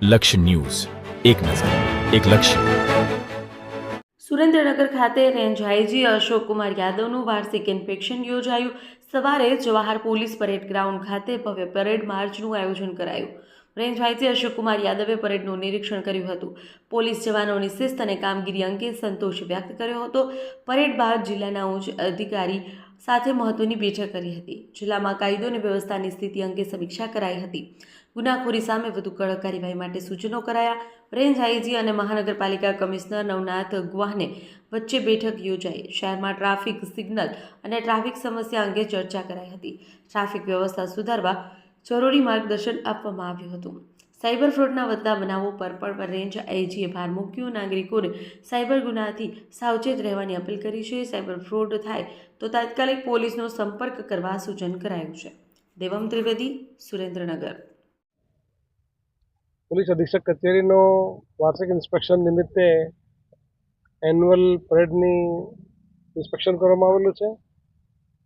લક્ષ્ય ન્યૂઝ, એક નજર, એક લક્ષ્ય. સુરેન્દ્રનગર ખાતે રેન્જ આઈજી અશોક કુમાર યાદવનું વાર્ષિક ઇન્સ્પેક્શન યોજાયું. સવારે જવાહર પોલીસ પરેડ ગ્રાઉન્ડ ખાતે ભવ્ય પરેડ માર્ચનું આયોજન કરાયું. રેન્જ આઈજી અશોક કુમાર યાદવે પરેડનું નિરીક્ષણ કર્યું હતું. પોલીસ જવાનોની શિસ્ત અને કામગીરી અંગે સંતોષ વ્યક્ત કર્યો હતો. પરેડ બાદ જિલ્લાના ઉચ્ચ અધિકારી સાથે મહત્વની બેઠક કરી હતી. જિલ્લામાં કાયદો અને વ્યવસ્થાની સ્થિતિ અંગે સમીક્ષા કરાઈ હતી. ગુનાખોરી સામે વધુ કડક કાર્યવાહી માટે સૂચનો કરાયા. રેન્જ આઈજી અને મહાનગરપાલિકા કમિશનર નવનાથ ગુહાને વચ્ચે બેઠક યોજાઈ. શહેરમાં ટ્રાફિક સિગ્નલ અને ટ્રાફિક સમસ્યા અંગે ચર્ચા કરાઈ હતી. ટ્રાફિક વ્યવસ્થા સુધારવા જરૂરી માર્ગદર્શન આપવામાં આવ્યું હતું. સાયબર ફ્રોડના વધતા બનાવો પર પણ રેન્જ આઈજીએ ભાર મૂક્યો. નાગરિકોને સાયબર ગુનાથી સાવચેત રહેવાની અપીલ કરી છે. સાયબર ફ્રોડ થાય તો તાત્કાલિક પોલીસનો સંપર્ક કરવા સૂચન કરાયું છે. દેવમ ત્રિવેદી, સુરેન્દ્રનગર. પોલીસ અધિક્ષક કચેરીનો વાર્ષિક ઇન્સ્પેક્શન નિમિત્તે એન્યુઅલ પરેડની ઇન્સ્પેક્શન કરવામાં આવેલું છે.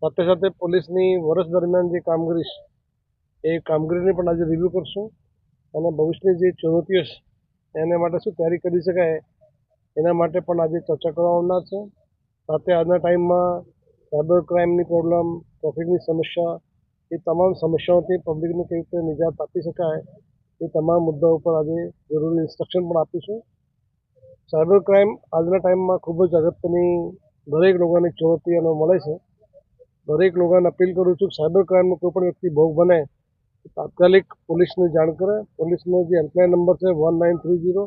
સાથે સાથે પોલીસની વર્ષ દરમિયાન જે કામગીરી છે એ કામગીરીની પણ આજે રિવ્યૂ કરશું અને ભવિષ્યની જે ચુનૌતીઓ છે એને માટે શું તૈયારી કરી શકાય એના માટે પણ આજે ચર્ચા કરવામાં આવનાર છે. સાથે આજના ટાઈમમાં સાયબર ક્રાઇમની પ્રોબ્લેમ, ટ્રાફિકની સમસ્યા, એ તમામ સમસ્યાઓથી પબ્લિકને કેવી રીતે નિજાત આપી શકાય એ તમામ મુદ્દાઓ ઉપર આજે જરૂરી ઇન્સ્ટ્રક્શન પણ આપીશું. સાયબર ક્રાઇમ આજના ટાઈમમાં ખૂબ જ અગત્યની દરેક લોકોની ચુનૌતીઓ મળે છે. દરેક લોકોને અપીલ કરું છું કે સાયબર ક્રાઇમનો કોઈ પણ વ્યક્તિ ભોગ બને તાત્કાલિક પોલીસને જાણ કરે. પોલીસનો જે હેલ્પલાઇન નંબર છે 1930,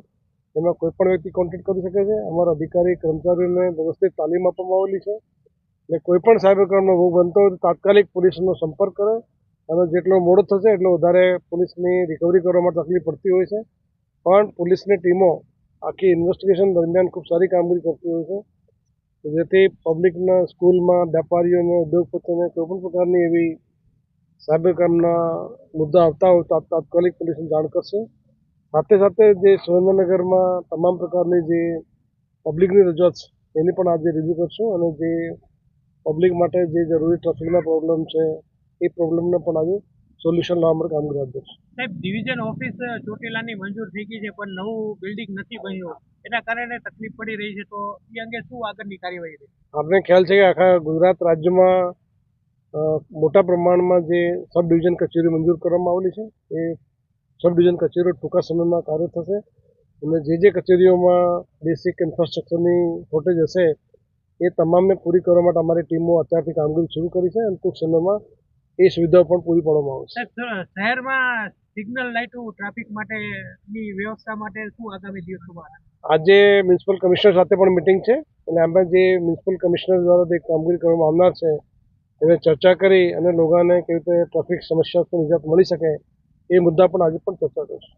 એમાં કોઈ પણ વ્યક્તિ કોન્ટેક્ટ કરી શકે છે. અમારા અધિકારી કર્મચારીઓને વ્યવસ્થિત તાલીમ આપવામાં આવેલી છે એટલે કોઈ પણ સાયબર ક્રાઇમનો ભોગ બનતો હોય તો તાત્કાલિક પોલીસનો સંપર્ક કરે અને જેટલો મોડો થશે એટલો વધારે પોલીસની રિકવરી કરવા માટે તકલીફ પડતી હોય છે. પણ પોલીસની ટીમો આખી ઇન્વેસ્ટિગેશન દરમિયાન ખૂબ સારી કામગીરી કરતી હોય છે, જેથી પબ્લિકના, સ્કૂલમાં, વેપારીઓને, ઉદ્યોગપતિઓને કોઈ પણ પ્રકારની એવી સાયબર ક્રાઇમના મુદ્દા આવતા હોય તો તાત્કાલિક પોલીસને જાણ કરશે. સાથે સાથે જે સુરેન્દ્રનગરમાં તમામ પ્રકારની જે પબ્લિકની રજૂઆત છે એની પણ આજે રિવ્યૂ કરશું અને જે પબ્લિક માટે જે જરૂરી ટ્રાફિકના પ્રોબ્લેમ છે એ પ્રોબ્લેમને પણ આજે સોલ્યુશન લાવવા માટે કામગીરી હાથ ધરશું. સાહેબ, ડિવિઝન ઓફિસ ચોટીલાની મંજૂર થઈ ગઈ છે પણ નવું બિલ્ડિંગ નથી બન્યું, એના કારણે તકલીફ પડી રહી છે, તો એ અંગે શું આગળની કાર્યવાહી રહી? આપને ખ્યાલ છે કે આખા ગુજરાત રાજ્યમાં મોટા પ્રમાણમાં જે સબ ડિવિઝન કચેરીઓ મંજૂર કરવામાં આવેલી છે એ સબ ડિવિઝન કચેરીઓ ટૂંકા સમયમાં કાર્ય થશે અને જે કચેરીઓમાં બેસિક ઇન્ફ્રાસ્ટ્રક્ચરની શોર્ટેજ હશે એ તમામને પૂરી કરવા માટે અમારી ટીમો અત્યારથી કામગીરી શરૂ કરી છે અને ટૂંક સમયમાં એ સુવિધાઓ પણ પૂરી પાડવામાં આવશે. શહેરમાં સિગ્નલ લાઇટો ટ્રાફિક માટેની વ્યવસ્થા માટે શું આગામી દિવસોમાં? આજે મ્યુનિસિપલ કમિશનર સાથે પણ મિટિંગ છે અને આમાં જે મ્યુનિસિપલ કમિશનર દ્વારા જે કામગીરી કરવામાં આવનાર છે એને ચર્ચા કરી અને લોકોને કેવી રીતે ટ્રાફિક સમસ્યાઓથી નિજાત મળી શકે એ મુદ્દા પણ આજે પણ ચર્ચા કરીશું.